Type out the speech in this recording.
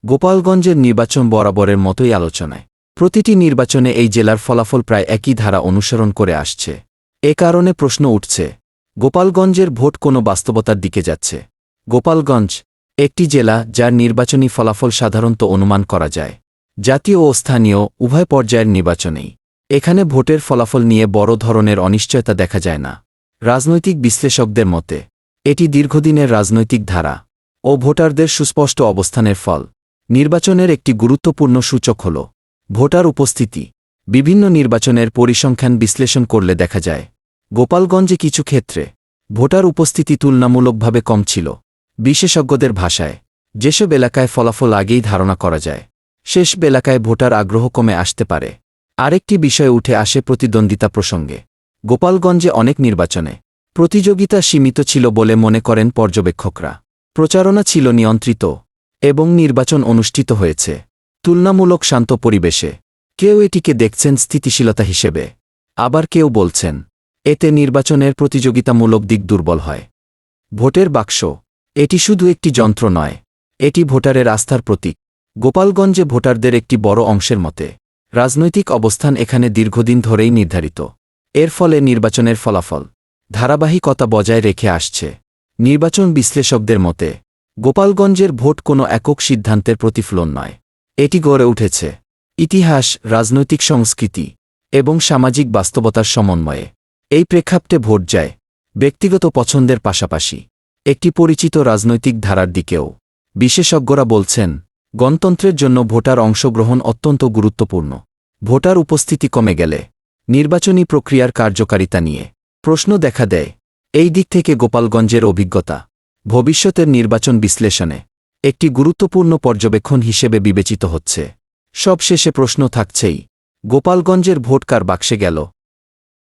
গোপালগঞ্জের নির্বাচন বরাবরের মতোই আলোচনায়। প্রতিটি নির্বাচনে এই জেলার ফলাফল প্রায় একই ধারা অনুসরণ করে আসছে। এ কারণে প্রশ্ন উঠছে, গোপালগঞ্জের ভোট কোনো বাস্তবতার দিকে যাচ্ছে? গোপালগঞ্জ একটি জেলা যার নির্বাচনী ফলাফল সাধারণত অনুমান করা যায় জাতীয় ও স্থানীয় উভয় পর্যায়ের নির্বাচনেই। এখানে ভোটের ফলাফল নিয়ে বড় ধরনের অনিশ্চয়তা দেখা যায় না। রাজনৈতিক বিশ্লেষকদের মতে এটি দীর্ঘদিনের রাজনৈতিক ধারা ও ভোটারদের সুস্পষ্ট অবস্থানের ফল। নির্বাচনের একটি গুরুত্বপূর্ণ সূচক হল ভোটার উপস্থিতি। বিভিন্ন নির্বাচনের পরিসংখ্যান বিশ্লেষণ করলে দেখা যায় গোপালগঞ্জে কিছু ক্ষেত্রে ভোটার উপস্থিতি তুলনামূলকভাবে কম ছিল। বিশেষজ্ঞদের ভাষায় যেসব এলাকায় ফলাফল আগেই ধারণা করা যায় সেসব এলাকায় ভোটার আগ্রহ কমে আসতে পারে। আরেকটি বিষয় উঠে আসে প্রতিদ্বন্দ্বিতা প্রসঙ্গে। গোপালগঞ্জে অনেক নির্বাচনে প্রতিযোগিতা সীমিত ছিল বলে মনে করেন পর্যবেক্ষকরা। প্রচারণা ছিল নিয়ন্ত্রিত এবং নির্বাচন অনুষ্ঠিত হয়েছে তুলনামূলক শান্ত পরিবেশে। কেউ এটিকে দেখছেন স্থিতিশীলতা হিসেবে, আবার কেউ বলছেন এতে নির্বাচনের প্রতিযোগিতামূলক দিক দুর্বল হয়। ভোটের বাক্স এটি শুধু একটি যন্ত্র নয়, এটি ভোটারের আস্থার প্রতীক। গোপালগঞ্জে ভোটারদের একটি বড় অংশের মতে রাজনৈতিক অবস্থান এখানে দীর্ঘদিন ধরেই নির্ধারিত। এর ফলে নির্বাচনের ফলাফল ধারাবাহিকতা বজায় রেখে আসছে। নির্বাচন বিশ্লেষকদের মতে গোপালগঞ্জের ভোট কোনো একক সিদ্ধান্তের প্রতিফলন নয়, এটি গড়ে উঠেছে ইতিহাস, রাজনৈতিক সংস্কৃতি এবং সামাজিক বাস্তবতার সমন্বয়ে। এই প্রেক্ষাপটে ভোট যায় ব্যক্তিগত পছন্দের পাশাপাশি একটি পরিচিত রাজনৈতিক ধারার দিকেও। বিশেষজ্ঞরা বলছেন গণতন্ত্রের জন্য ভোটার অংশগ্রহণ অত্যন্ত গুরুত্বপূর্ণ। ভোটার উপস্থিতি কমে গেলে নির্বাচনী প্রক্রিয়ার কার্যকারিতা নিয়ে প্রশ্ন দেখা দেয়। এই দিক থেকে গোপালগঞ্জের অভিজ্ঞতা ভবিষ্যতের নির্বাচন বিশ্লেষণে একটি গুরুত্বপূর্ণ পর্যবেক্ষণ হিসেবে বিবেচিত হচ্ছে। সবশেষে প্রশ্ন থাকছেই, গোপালগঞ্জের ভোট কার বাক্সে গেল?